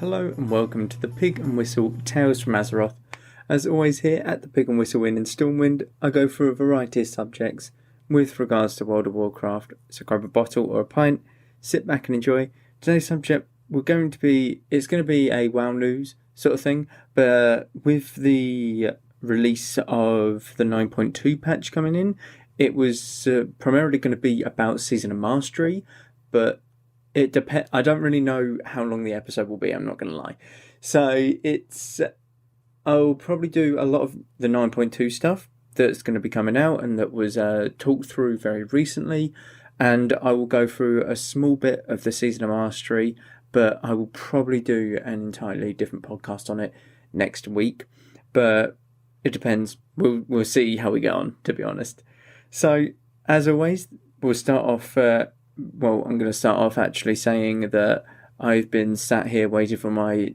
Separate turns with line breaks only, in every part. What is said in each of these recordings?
Hello and welcome to the Pig and Whistle Tales from Azeroth. As always here at the Pig and Whistle Inn in Stormwind, I go through a variety of subjects with regards to World of Warcraft. So grab a bottle or a pint, sit back and enjoy. Today's subject it's going to be a WoW news sort of thing, but with the release of the 9.2 patch coming in, it was primarily going to be about Season of Mastery, but it depends. I don't really know how long the episode will be, I'm not going to lie. So I'll probably do a lot of the 9.2 stuff that's going to be coming out and that was talked through very recently. And I will go through a small bit of the Season of Mastery, but I will probably do an entirely different podcast on it next week. But it depends. We'll see how we get on, to be honest. So, as always, we'll start off... I'm going to start off actually saying that I've been sat here waiting for my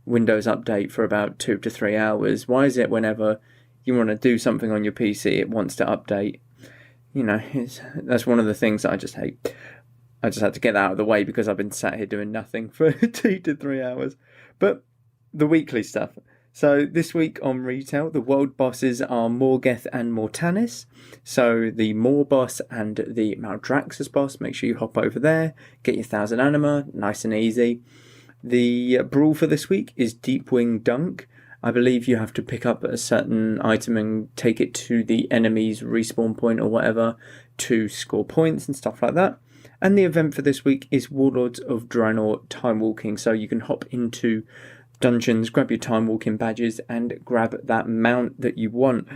Windows update for about 2 to 3 hours. Why is it whenever you want to do something on your PC, it wants to update? You know, that's one of the things that I just hate. I just had to get that out of the way because I've been sat here doing nothing for 2 to 3 hours. But the weekly stuff. So this week on retail, the world bosses are Morgeth and Mortanis. So the Mor boss and the Maldraxxus boss, make sure you hop over there, get your 1000 anima, nice and easy. The brawl for this week is Deepwing Dunk. I believe you have to pick up a certain item and take it to the enemy's respawn point or whatever to score points and stuff like that. And the event for this week is Warlords of Draenor Time Walking. So you can hop into dungeons, grab your time walking badges and grab that mount that you want.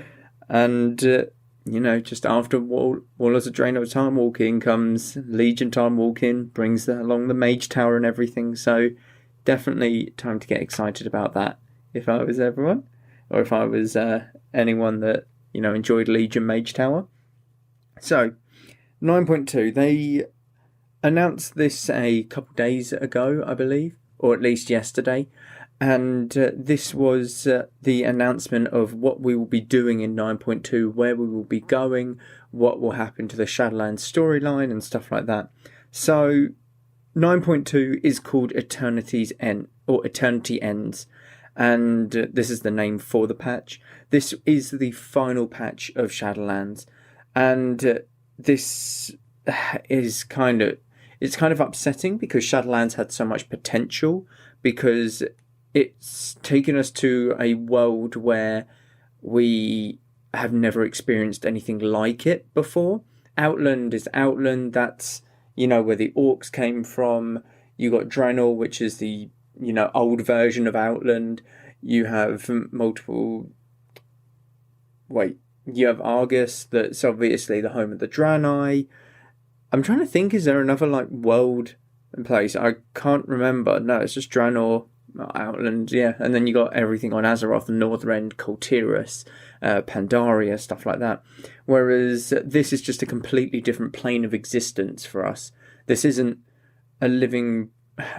And just after Warlords of Draenor Time Walking comes Legion Time Walking, brings along the Mage Tower and everything. So definitely time to get excited about that if I was everyone, or if I was anyone that enjoyed Legion Mage Tower. So 9.2, they announced this a couple days ago, I believe, or at least yesterday. And this was the announcement of what we will be doing in 9.2, where we will be going, what will happen to the Shadowlands storyline and stuff like that. So 9.2 is called Eternity's End, or Eternity Ends. And this is the name for the patch. This is the final patch of Shadowlands. And this is kind of upsetting because Shadowlands had so much potential, because it's taken us to a world where we have never experienced anything like it before. Outland is Outland. That's, where the orcs came from. You got Draenor, which is the, old version of Outland. You have you have Argus, that's obviously the home of the Draenei. I'm trying to think, is there another, world and place? I can't remember. No, it's just Draenor, Outland, yeah. And then you got everything on Azeroth, Northrend, Kultiras, Pandaria, stuff like that. Whereas this is just a completely different plane of existence for us. This isn't it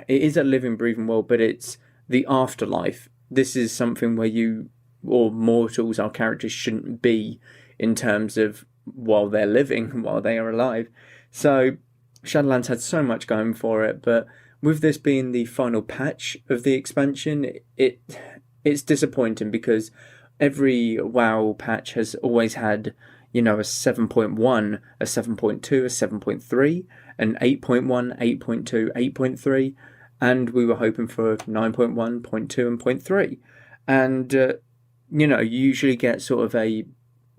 is a living, breathing world, but it's the afterlife. This is something where mortals, our characters, shouldn't be in terms of while they're living, while they are alive. So Shadowlands had so much going for it, but with this being the final patch of the expansion, it's disappointing because every WoW patch has always had, a 7.1, a 7.2, a 7.3, an 8.1, 8.2, 8.3, and we were hoping for 9.1, 0.2, and 0.3. And, you usually get sort of a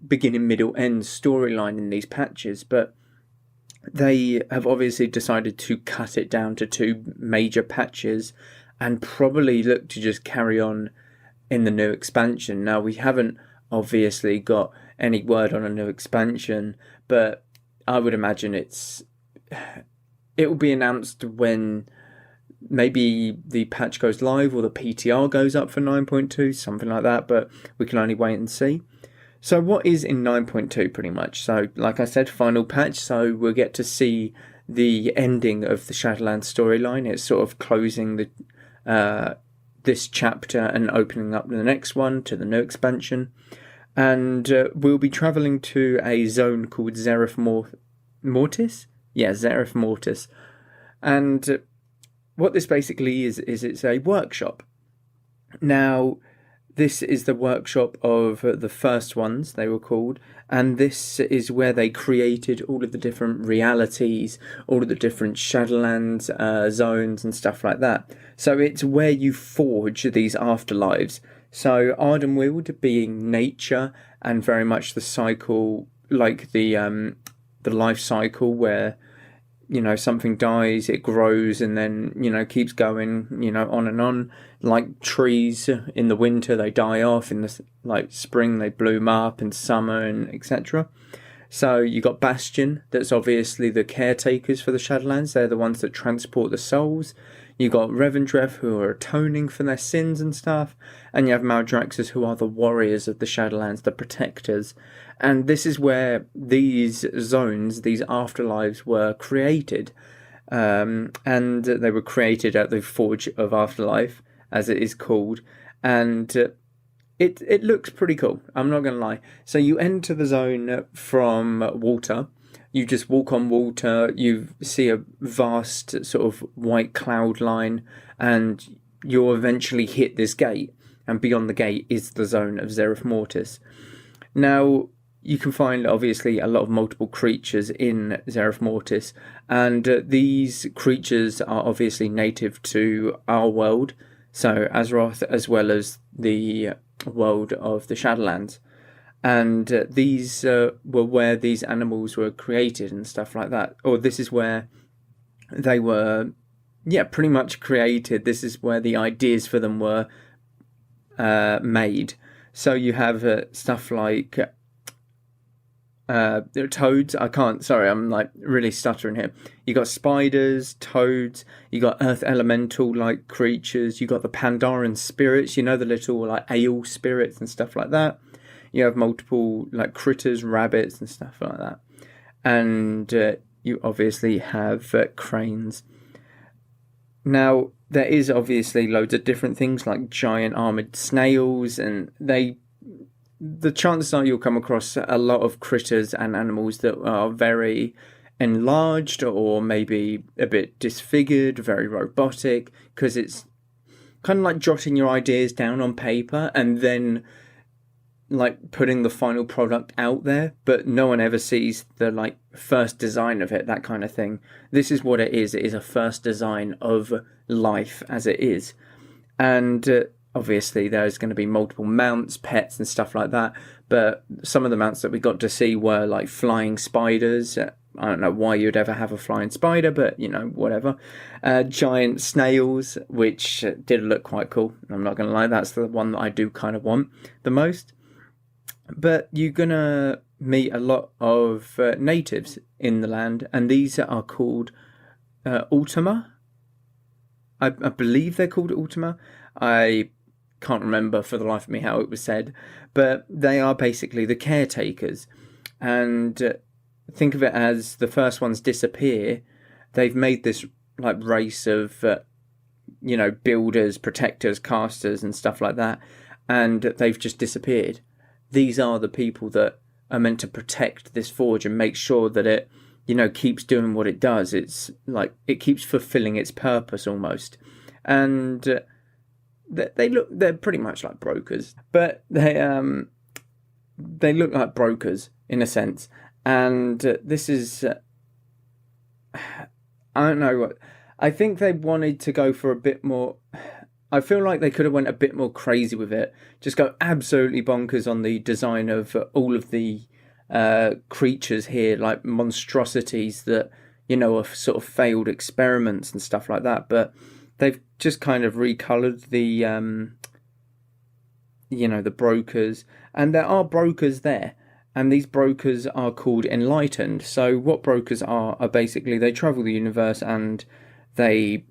beginning, middle, end storyline in these patches, but they have obviously decided to cut it down to 2 major patches and probably look to just carry on in the new expansion. Now, we haven't obviously got any word on a new expansion, but I would imagine it will be announced when maybe the patch goes live or the PTR goes up for 9.2, something like that, but we can only wait and see. So what is in 9.2 pretty much? So like I said, final patch, so we'll get to see the ending of the Shadowlands storyline. It's sort of closing this chapter and opening up the next one to the new expansion. And we'll be travelling to a zone called Zereth Mortis? Yeah, Zereth Mortis. And what this basically is it's a workshop. Now, this is the workshop of the first ones, they were called, and this is where they created all of the different realities, all of the different Shadowlands zones and stuff like that. So it's where you forge these afterlives. So Ardenweald being nature and very much the cycle, like the life cycle where something dies, it grows, and then, keeps going, on and on. Like trees in the winter, they die off. In the spring, they bloom up. In summer, and etc. So you got Bastion, that's obviously the caretakers for the Shadowlands. They're the ones that transport the souls. You got Revendreth, who are atoning for their sins and stuff. And you have Maldraxxus, who are the warriors of the Shadowlands, the protectors. And this is where these zones, these afterlives, were created. And they were created at the Forge of Afterlife, as it is called. And it looks pretty cool, I'm not going to lie. So you enter the zone from water. You just walk on water, you see a vast sort of white cloud line, and you'll eventually hit this gate. And beyond the gate is the zone of Zereth Mortis. Now, you can find, obviously, a lot of multiple creatures in Zereth Mortis, and these creatures are obviously native to our world, so Azeroth, as well as the world of the Shadowlands. And these were where these animals were created and stuff like that. Or this is where they were, pretty much created. This is where the ideas for them were made. So you have stuff like toads. I'm really stuttering here. You got spiders, toads, you got earth elemental like creatures, you got the Pandaren spirits, the little like ale spirits and stuff like that. You have multiple like critters, rabbits and stuff like that. And you obviously have cranes. Now, there is obviously loads of different things like giant armoured snails, and the chances are you'll come across a lot of critters and animals that are very enlarged or maybe a bit disfigured, very robotic, because it's kind of like jotting your ideas down on paper and then like putting the final product out there, but no one ever sees the first design of it, that kind of thing. This is what it is. It is a first design of life as it is. And obviously there's going to be multiple mounts, pets and stuff like that, but some of the mounts that we got to see were like flying spiders. I don't know why you'd ever have a flying spider, but whatever. Giant snails, which did look quite cool. I'm not going to lie, that's the one that I do kind of want the most. But you're going to meet a lot of natives in the land, and these are called Ultima. I believe they're called Ultima. I can't remember for the life of me how it was said, but they are basically the caretakers. And think of it as the first ones disappear. They've made this race of, builders, protectors, casters and stuff like that, and they've just disappeared. These are the people that are meant to protect this forge and make sure that it, keeps doing what it does. It's it keeps fulfilling its purpose almost. And they're pretty much like brokers, but they look like brokers in a sense. And this is, I don't know what, I think they wanted to go for a bit more. I feel like they could have went a bit more crazy with it. Just go absolutely bonkers on the design of all of the creatures here, like monstrosities that, are sort of failed experiments and stuff like that. But they've just kind of recolored the, the brokers. And there are brokers there. And these brokers are called Enlightened. So what brokers are basically, they travel the universe and they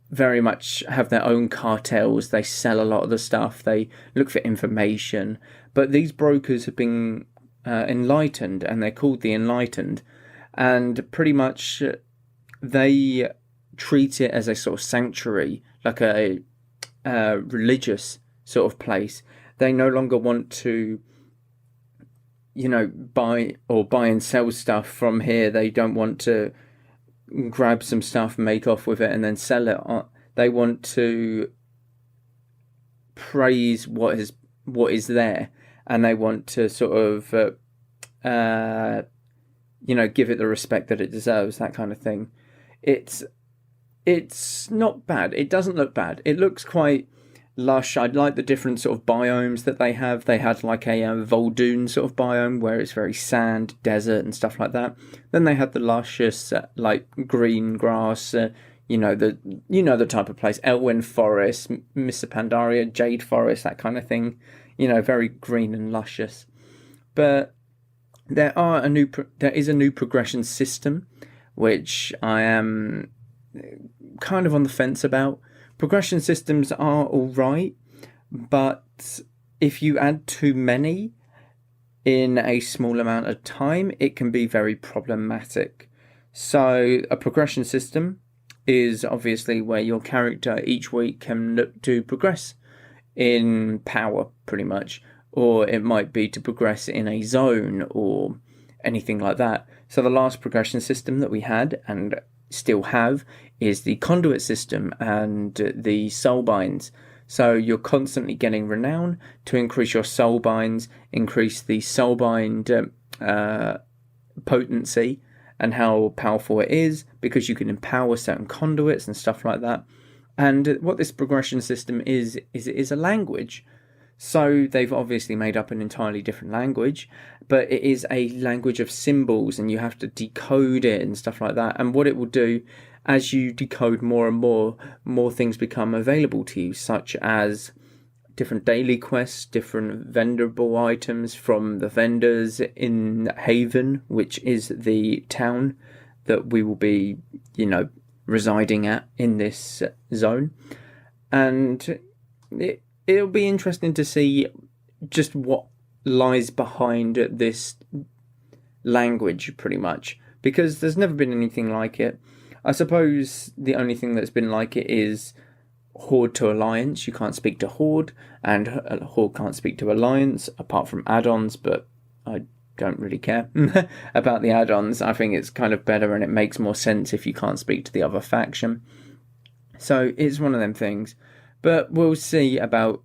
very much have their own cartels. They sell a lot of the stuff. They look for information. But these brokers have been enlightened, and they're called the Enlightened. And pretty much they treat it as a sort of sanctuary, like a religious sort of place. They no longer want to, buy and sell stuff from here. They don't want to grab some stuff, make off with it, and then sell it. They want to praise what is there, and they want to sort of give it the respect that it deserves, that kind of thing. It's not bad. It doesn't look bad. It looks quite lush. I like the different sort of biomes that they have. They had like a Voldoon sort of biome where it's very sand, desert, and stuff like that. Then they had the luscious like green grass. The type of place. Elwyn Forest, Mr. Pandaria, Jade Forest, that kind of thing. Very green and luscious. But there is a new progression system, which I am kind of on the fence about. Progression systems are all right, but if you add too many in a small amount of time, it can be very problematic. So a progression system is obviously where your character each week can look to progress in power, pretty much, or it might be to progress in a zone or anything like that. So the last progression system that we had and still have is the conduit system and the soul binds. So you're constantly getting renown to increase your soul binds, increase the soul bind potency and how powerful it is, because you can empower certain conduits and stuff like that. And what this progression system is a language. So they've obviously made up an entirely different language, but it is a language of symbols and you have to decode it and stuff like that. And what it will do, as you decode more and more things become available to you, such as different daily quests, different vendorable items from the vendors in Haven, which is the town that we will be, residing at in this zone. And it'll be interesting to see just what lies behind this language, pretty much, because there's never been anything like it. I suppose the only thing that's been like it is Horde to Alliance. You can't speak to Horde, and Horde can't speak to Alliance, apart from add-ons, but I don't really care about the add-ons. I think it's kind of better and it makes more sense if you can't speak to the other faction. So it's one of them things. But we'll see about,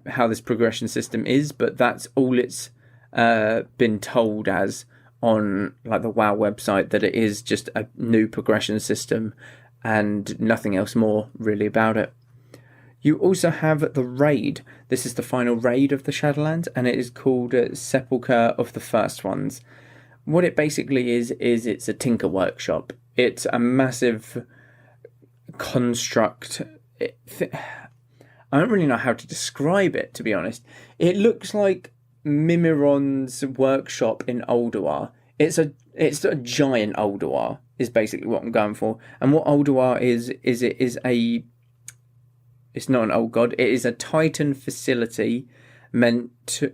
how this progression system is, but that's all it's been told as on like the WoW website, that it is just a new progression system and nothing else more really about it. You also have the raid. This is the final raid of the Shadowlands, and it is called Sepulchre of the First Ones. What it basically is it's a tinker workshop. It's a massive construct. I don't really know how to describe it, to be honest. It looks like Mimiron's workshop in Ulduar. It's a giant Ulduar, is basically what I'm going for. And what Ulduar is it's not an old god. It is a Titan facility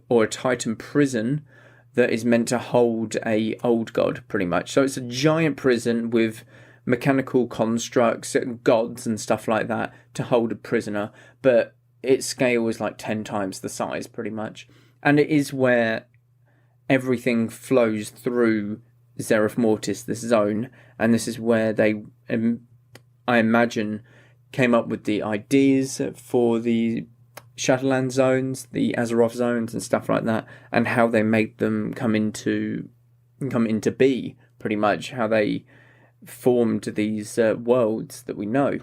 or a Titan prison that is meant to hold a old god, pretty much. So it's a giant prison with mechanical constructs, gods and stuff like that to hold a prisoner, but its scale is like 10 times the size, pretty much. And it is where everything flows through Zereth Mortis, this zone, and this is where they, I imagine, came up with the ideas for the Shadowland zones, the Azeroth zones and stuff like that, and how they made them come into be, pretty much, how they formed these worlds that we know.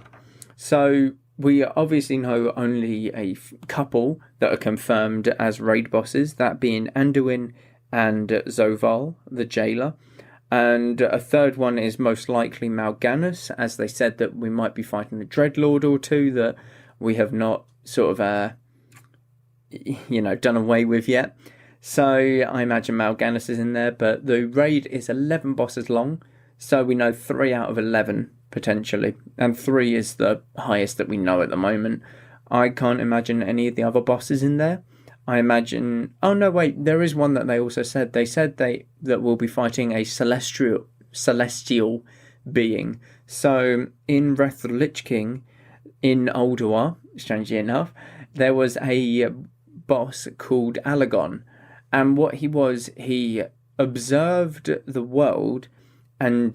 So we obviously know only a couple that are confirmed as raid bosses, that being Anduin and Zoval, the jailer. And a third one is most likely Mal'Ganis, as they said that we might be fighting a Dreadlord or two that we have not sort of, done away with yet. So I imagine Mal'Ganis is in there, but the raid is 11 bosses long, so we know 3 out of 11 potentially, and 3 is the highest that we know at the moment. I can't imagine any of the other bosses in there. I imagine... Oh, no, wait. There is one that they also said. They said that we'll be fighting a celestial being. So, in Wrath of the Lich King, in Ulduar, strangely enough, there was a boss called Alagon. And what he observed the world, and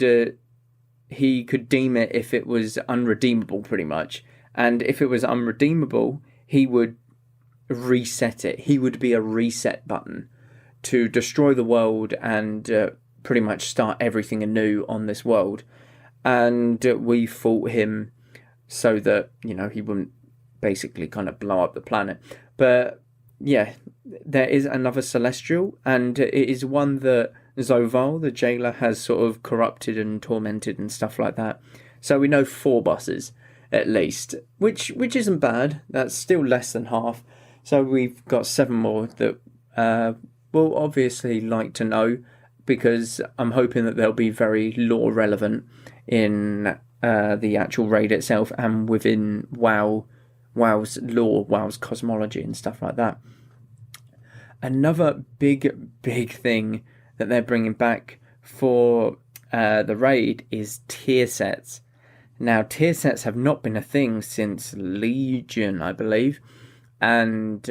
he could deem it if it was unredeemable, pretty much. And if it was unredeemable, he would reset it. He would be a reset button to destroy the world and pretty much start everything anew on this world. And we fought him so that, he wouldn't basically kind of blow up the planet. But yeah, there is another Celestial, and it is one that Zoval, the jailer, has sort of corrupted and tormented and stuff like that. So we know 4 bosses at least, which isn't bad. That's still less than half. So we've got 7 more that we'll obviously like to know, because I'm hoping that they'll be very lore relevant in the actual raid itself and within WoW's lore, WoW's cosmology and stuff like that. Another big thing that they're bringing back for the raid is tier sets. Now, tier sets have not been a thing since Legion, I believe, and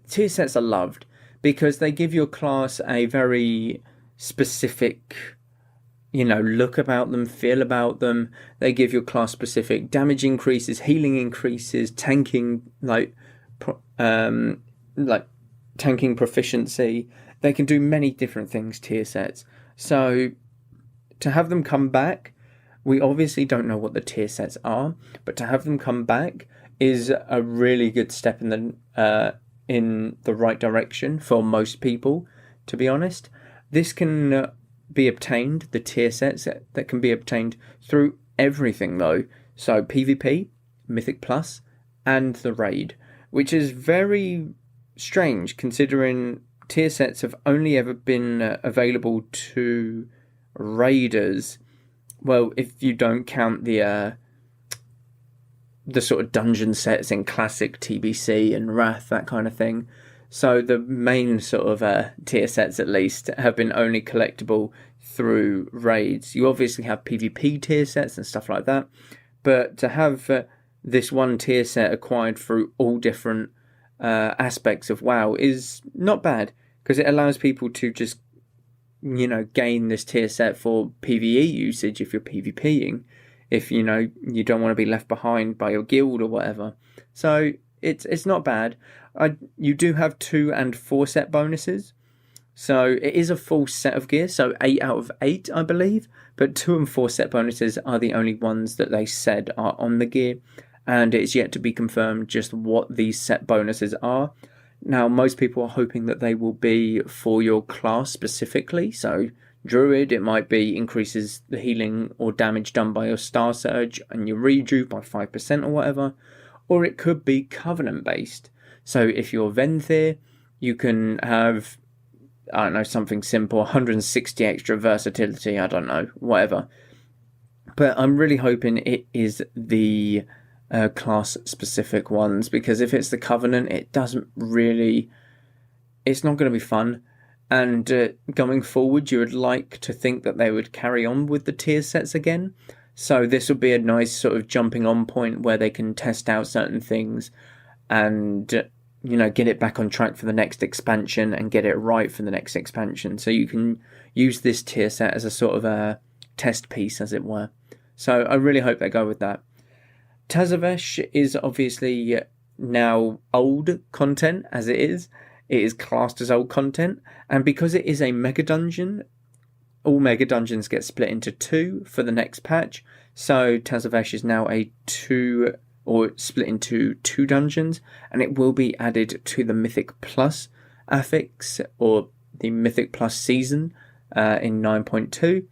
tier sets are loved because they give your class a very specific, look about them, feel about them. They give your class specific damage increases, healing increases, tanking, tanking proficiency. They can do many different things, tier sets. So to have them come back, we obviously don't know what the tier sets are, but to have them come back is a really good step in the right direction for most people, to be honest. This can be obtained, the tier sets that can be obtained through everything though. So PvP, Mythic Plus, and the raid, which is very strange considering tier sets have only ever been available to raiders. Well, if you don't count the sort of dungeon sets in classic TBC and Wrath, that kind of thing. So the main sort of tier sets, at least, have been only collectible through raids. You obviously have PvP tier sets and stuff like that, but to have this one tier set acquired through all different aspects of WoW is not bad, because it allows people to just, gain this tier set for PvE usage if you're PvPing, if you don't want to be left behind by your guild or whatever. So it's not bad. You do have 2 and 4 set bonuses, so it is a full set of gear, so 8 out of 8 I believe, but 2 and 4 set bonuses are the only ones that they said are on the gear, and it's yet to be confirmed just what these set bonuses are. Now, most people are hoping that they will be for your class specifically. So, Druid, it might be increases the healing or damage done by your Star Surge and your Rejuve by 5% or whatever. Or it could be Covenant based. So, if you're Venthyr, you can have, I don't know, something simple, 160 extra versatility, I don't know, whatever. But I'm really hoping it is the class specific ones, because if it's the Covenant, it's not going to be fun. And going forward, you would like to think that they would carry on with the tier sets again, so this would be a nice sort of jumping on point where they can test out certain things and get it back on track for the next expansion and get it right for the next expansion. So you can use this tier set as a sort of a test piece, as it were. So I really hope they go with that. Tazavesh is obviously now old content, as it is. It is classed as old content, and because it is a mega dungeon, all mega dungeons get split into 2 for the next patch. So Tazavesh is now split into 2 dungeons, and it will be added to the Mythic Plus affix, or the Mythic Plus season in 9.2.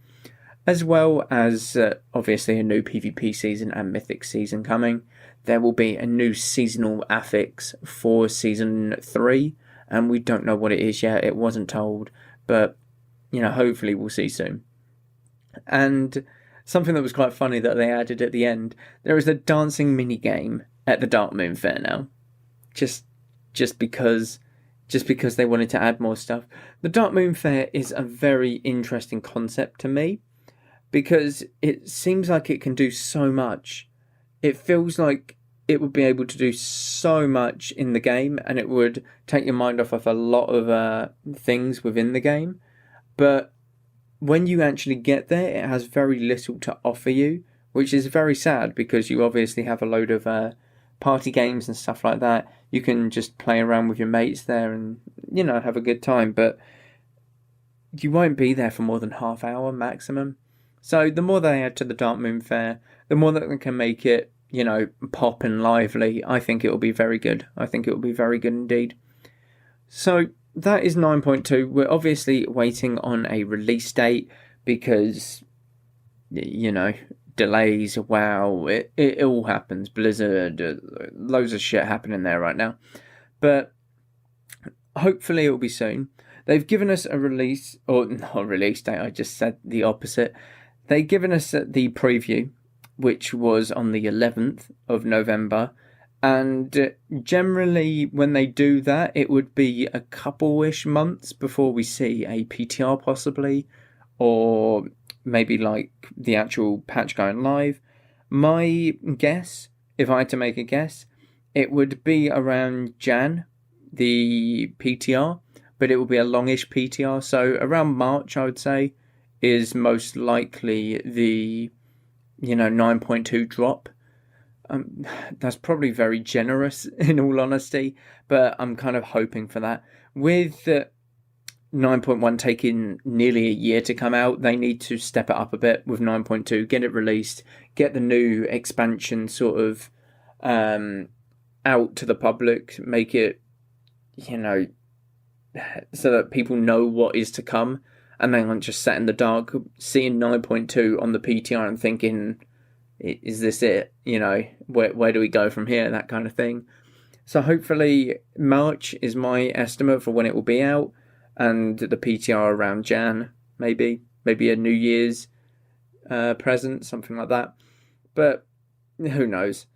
As well as, obviously, a new PvP season and Mythic season coming. There will be a new seasonal affix for Season 3, and we don't know what it is yet. It wasn't told, but, hopefully we'll see soon. And something that was quite funny that they added at the end, there is a dancing minigame at the Darkmoon Fair now. Just because they wanted to add more stuff. The Darkmoon Fair is a very interesting concept to me, because it seems like it can do so much. It feels like it would be able to do so much in the game, and it would take your mind off of a lot of things within the game. But when you actually get there, it has very little to offer you, which is very sad because you obviously have a load of party games and stuff like that. You can just play around with your mates there and, have a good time, but you won't be there for more than half hour maximum. So the more they add to the Dark Moon Fair, the more that they can make it, pop and lively, I think it will be very good. I think it will be very good indeed. So that is 9.2. We're obviously waiting on a release date because, delays, wow, it all happens. Blizzard, loads of shit happening there right now. But hopefully it will be soon. They've given us a release, or not a release date, I just said the opposite. They've given us the preview, which was on the 11th of November. And generally, when they do that, it would be a couple-ish months before we see a PTR possibly, or maybe like the actual patch going live. My guess, if I had to make a guess, it would be around Jan, the PTR, but it will be a longish PTR. So around March, I would say, is most likely the 9.2 drop. That's probably very generous in all honesty, but I'm kind of hoping for that. With 9.1 taking nearly a year to come out, they need to step it up a bit with 9.2, get it released, get the new expansion sort of out to the public, make it, so that people know what is to come, and they aren't just sat in the dark seeing 9.2 on the PTR and thinking, is this it? Where do we go from here? That kind of thing. So hopefully March is my estimate for when it will be out, and the PTR around Jan, maybe a New Year's present, something like that. But who knows?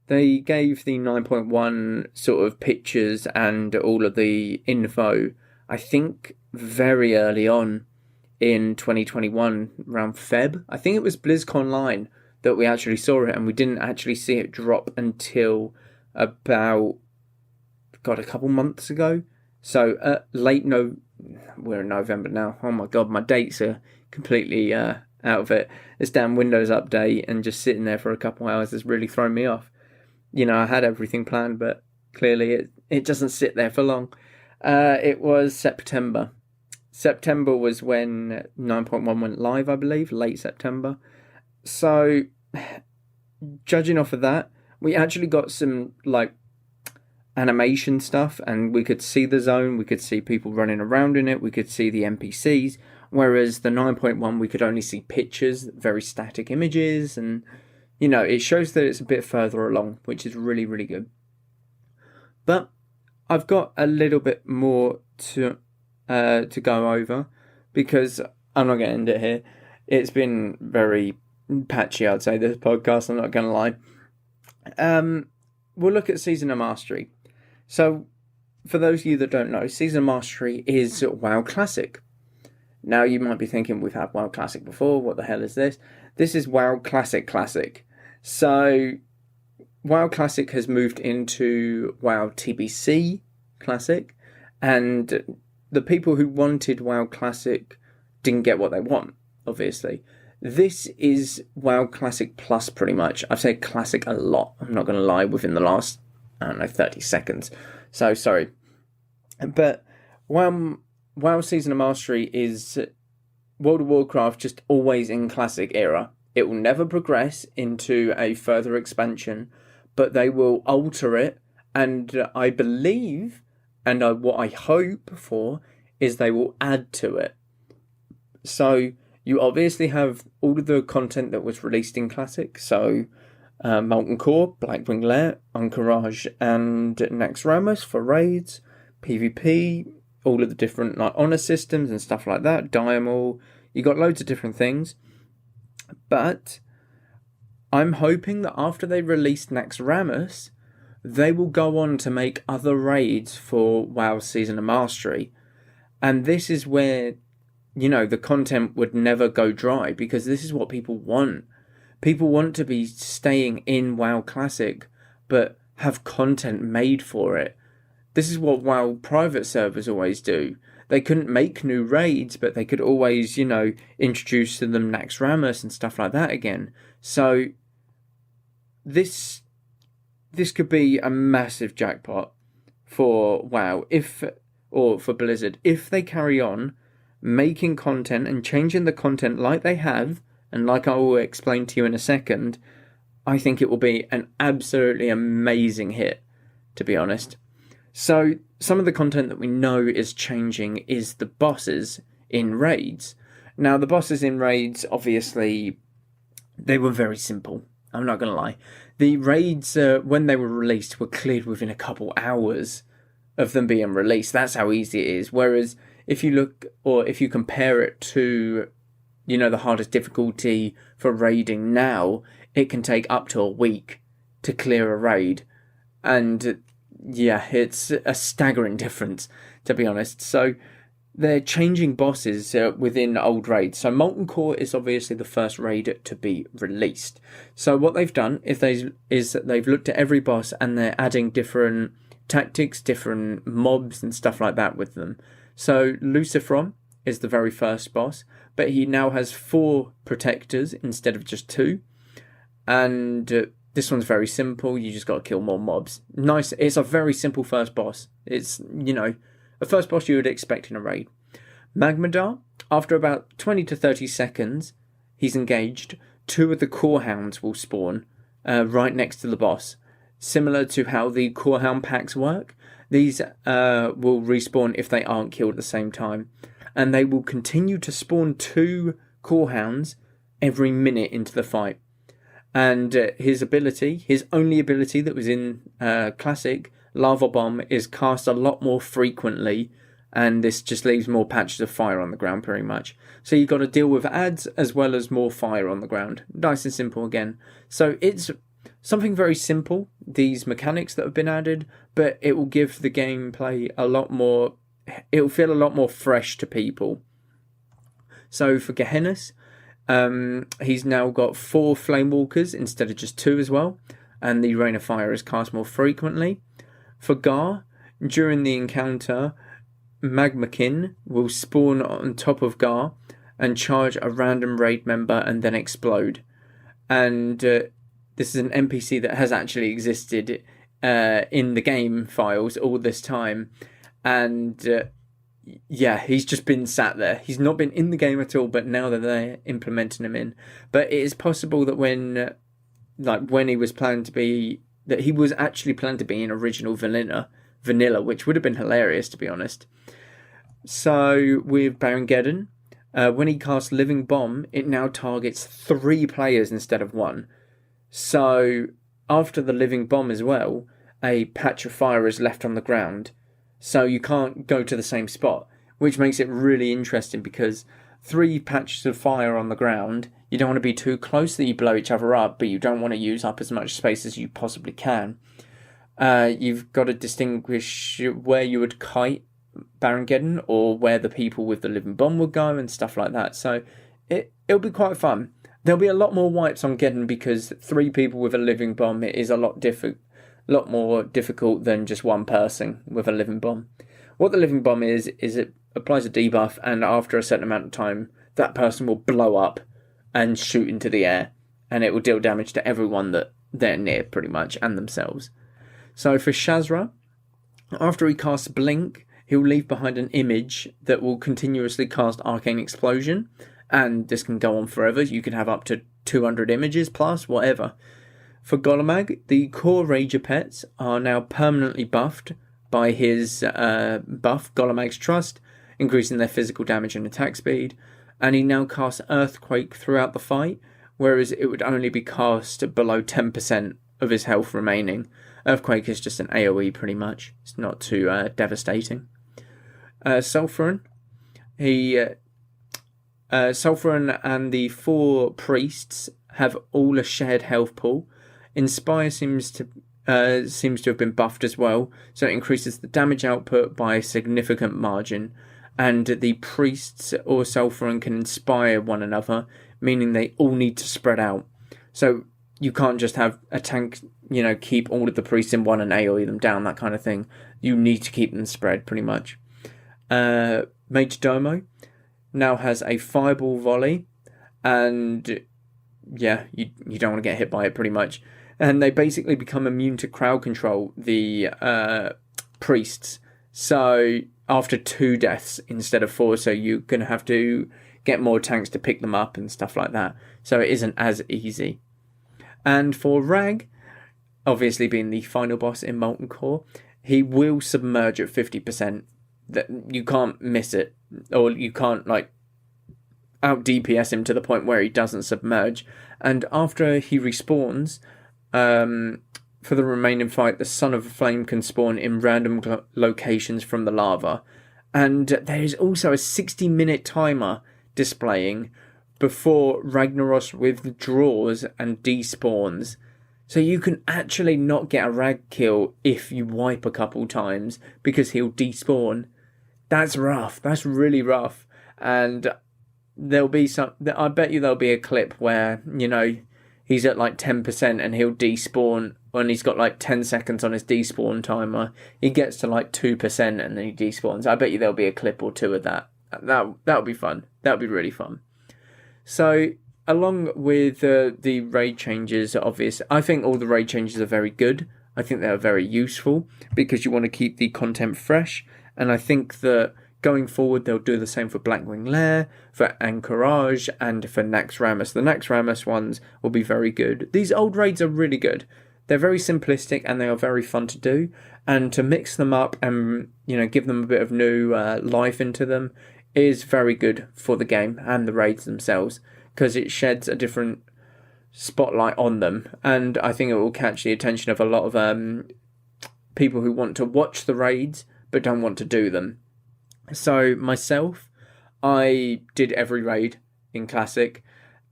They gave the 9.1 sort of pictures and all of the info, I think, very early on in 2021, around Feb. I think it was BlizzConline that we actually saw it, and we didn't actually see it drop until about, a couple months ago. So we're in November now. Oh my god, my dates are completely out of it. This damn Windows update and just sitting there for a couple hours has really thrown me off. I had everything planned, but clearly it doesn't sit there for long. It was September. September was when 9.1 went live, I believe, late September. So, judging off of that, we actually got some, animation stuff, and we could see the zone, we could see people running around in it, we could see the NPCs, whereas the 9.1, we could only see pictures, very static images, and, it shows that it's a bit further along, which is really, really good. But I've got a little bit more to go over, because I'm not going to end it here. It's been very patchy, I'd say, this podcast, I'm not going to lie. We'll look at Season of Mastery. So, for those of you that don't know, Season of Mastery is WoW Classic. Now, you might be thinking, we've had WoW Classic before, what the hell is this? This is WoW Classic. So, WoW Classic has moved into WoW TBC Classic, and the people who wanted WoW Classic didn't get what they want, obviously. This is WoW Classic Plus, pretty much. I've said Classic a lot, I'm not going to lie, within the last, 30 seconds. So, sorry. But WoW Season of Mastery is World of Warcraft just always in Classic era. It will never progress into a further expansion, but they will alter it, and I believe, and what I hope for, is they will add to it. So, you obviously have all of the content that was released in Classic, so Molten Core, Blackwing Lair, Encourage, and Naxxramas for raids, PvP, all of the different honor systems and stuff like that, Diamol, you got loads of different things. But I'm hoping that after they release Naxxramas, they will go on to make other raids for WoW Season of Mastery. And this is where, the content would never go dry, because this is what people want. People want to be staying in WoW Classic, but have content made for it. This is what WoW private servers always do. They couldn't make new raids, but they could always, introduce to them Naxxramas and stuff like that again. So this could be a massive jackpot for WoW, or for Blizzard, if they carry on making content and changing the content like they have, and like I will explain to you in a second. I think it will be an absolutely amazing hit, to be honest. So some of the content that we know is changing is the bosses in raids. Now, the bosses in raids, obviously, they were very simple. I'm not going to lie. The raids, when they were released, were cleared within a couple hours of them being released. That's how easy it is. Whereas if you look, or if you compare it to, the hardest difficulty for raiding now, it can take up to a week to clear a raid. And yeah, it's a staggering difference, to be honest. So they're changing bosses within old raids. So Molten Core is obviously the first raid to be released. So what they've done is that they've looked at every boss and they're adding different tactics, different mobs and stuff like that with them. So Lucifron is the very first boss, but he now has 4 protectors instead of just 2. And this one's very simple. You just got to kill more mobs. Nice. It's a very simple first boss. It's, a first boss you would expect in a raid. Magmadar, after about 20 to 30 seconds, he's engaged. 2 of the Core Hounds will spawn right next to the boss. Similar to how the Core Hound packs work, these will respawn if they aren't killed at the same time. And they will continue to spawn 2 Core Hounds every minute into the fight. And his only ability that was in Classic, Lava Bomb, is cast a lot more frequently, and this just leaves more patches of fire on the ground pretty much. So you've got to deal with adds as well as more fire on the ground. Nice and simple again. So it's something very simple, these mechanics that have been added, but it will give the gameplay a lot more, it will feel a lot more fresh to people. So for Gehennas, he's now got 4 Flame Walkers instead of just 2 as well, and the Rain of Fire is cast more frequently. For Gar, during the encounter, Magmakin will spawn on top of Gar and charge a random raid member and then explode. And this is an NPC that has actually existed in the game files all this time, and he's just been sat there. He's not been in the game at all, but now that they're implementing him in. But it is possible that when he was planned to be, that he was actually planned to be in original vanilla, which would have been hilarious, to be honest. So with Barangeddon, when he casts Living Bomb, it now targets 3 players instead of 1. So after the Living Bomb as well, a patch of fire is left on the ground. So you can't go to the same spot, which makes it really interesting because 3 patches of fire on the ground, you don't want to be too close that you blow each other up, but you don't want to use up as much space as you possibly can. You've got to distinguish where you would kite Barangeddon or where the people with the Living Bomb would go and stuff like that. So it'll be quite fun. There'll be a lot more wipes on Geddon because 3 people with a Living Bomb is a lot more difficult than just 1 person with a Living Bomb. What the Living Bomb is it applies a debuff, and after a certain amount of time, that person will blow up and shoot into the air, and it will deal damage to everyone that they're near, pretty much, and themselves. So for Shazra, after he casts Blink, he'll leave behind an image that will continuously cast Arcane Explosion, and this can go on forever. You can have up to 200 images plus, whatever. For Golemag, the core Rager pets are now permanently buffed by his buff, Golemag's Trust, increasing their physical damage and attack speed, and he now casts Earthquake throughout the fight, whereas it would only be cast below 10% of his health remaining. Earthquake is just an AoE pretty much. It's not too devastating. Sulfuran, Sulfuran and the 4 priests have all a shared health pool. Inspire seems to have been buffed as well, so it increases the damage output by a significant margin, and the priests or Sulfuran can inspire one another, meaning they all need to spread out. So you can't just have a tank, keep all of the priests in one and AoE them down, that kind of thing. You need to keep them spread, pretty much. Major Domo now has a fireball volley, and yeah, you don't want to get hit by it pretty much. And they basically become immune to crowd control, the priests. So after 2 deaths instead of 4, so you're going to have to get more tanks to pick them up and stuff like that. So it isn't as easy. And for Rag, obviously being the final boss in Molten Core, he will submerge at 50%. That you can't miss it, or you can't out DPS him to the point where he doesn't submerge. And after he respawns, for the remaining fight, the Son of Flame can spawn in random locations from the lava. And there is also a 60-minute timer displaying before Ragnaros withdraws and despawns. So you can actually not get a Rag kill if you wipe a couple times because he'll despawn. That's rough. That's really rough. And there'll be I bet you there'll be a clip where, he's at 10% and he'll despawn when he's got 10 seconds on his despawn timer. He gets to 2% and then he despawns. I bet you there'll be a clip or 2 of that. That'll be fun. That'll be really fun. So, along with the raid changes, obvious, I think all the raid changes are very good. I think they're very useful because you want to keep the content fresh. And I think that going forward, they'll do the same for Blackwing Lair, for Anchorage, and for Naxxramas. The Naxxramas ones will be very good. These old raids are really good. They're very simplistic and they are very fun to do. And to mix them up and, give them a bit of new life into them is very good for the game and the raids themselves, because it sheds a different spotlight on them. And I think it will catch the attention of a lot of people who want to watch the raids but don't want to do them. So myself, I did every raid in Classic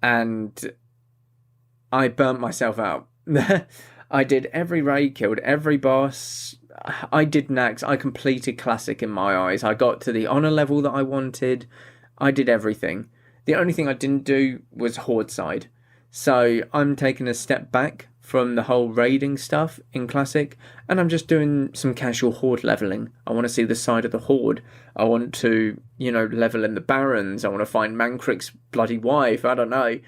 and I burnt myself out. I did every raid, killed every boss. I did Nax. I completed Classic in my eyes. I got to the honor level that I wanted. I did everything. The only thing I didn't do was Horde side. So I'm taking a step back from the whole raiding stuff in Classic, and I'm just doing some casual Horde leveling. I want to see the side of the Horde. I want to, level in the Barons. I want to find Mancrick's bloody wife. I don't know.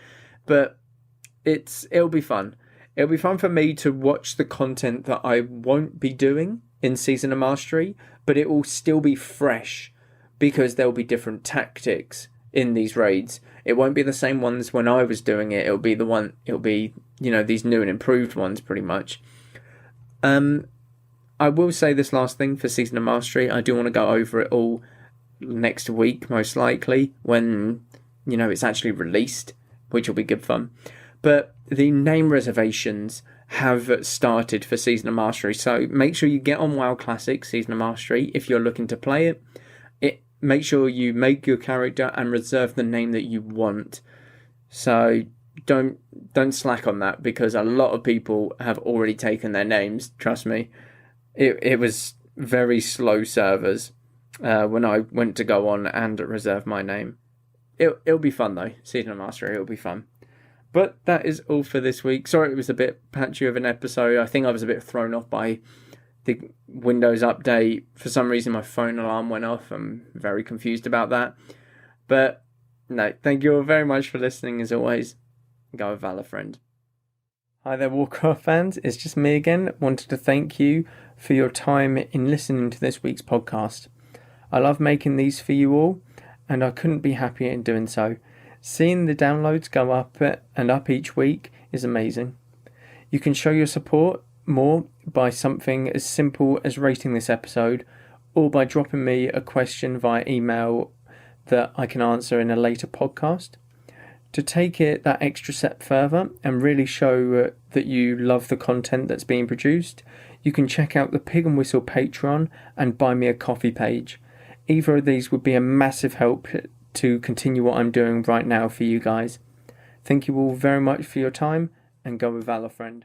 But it'll be fun. It'll be fun for me to watch the content that I won't be doing in Season of Mastery, but it will still be fresh because there'll be different tactics in these raids. It won't be the same ones when I was doing it. It'll be these new and improved ones pretty much. I will say this last thing for Season of Mastery. I do want to go over it all next week, most likely, when, it's actually released, which will be good fun. But the name reservations have started for Season of Mastery. So make sure you get on WoW Classic Season of Mastery if you're looking to play it. Make sure you make your character and reserve the name that you want. So don't slack on that, because a lot of people have already taken their names. Trust me, it was very slow servers when I went to go on and reserve my name. It'll be fun though. Season of Mastery, it'll be fun. But that is all for this week. Sorry it was a bit patchy of an episode. I think I was a bit thrown off by the Windows update. For some reason my phone alarm went off. I'm very confused about that. But no, thank you all very much for listening as always. Go with Valor, friend. Hi there, Warcraft fans. It's just me again. Wanted to thank you for your time in listening to this week's podcast. I love making these for you all, and I couldn't be happier in doing so. Seeing the downloads go up and up each week is amazing. You can show your support more by something as simple as rating this episode, or by dropping me a question via email that I can answer in a later podcast. To take it that extra step further and really show that you love the content that's being produced, you can check out the Pig and Whistle Patreon and Buy Me a Coffee page. Either of these would be a massive help to continue what I'm doing right now for you guys. Thank you all very much for your time, and go with Valor, friend.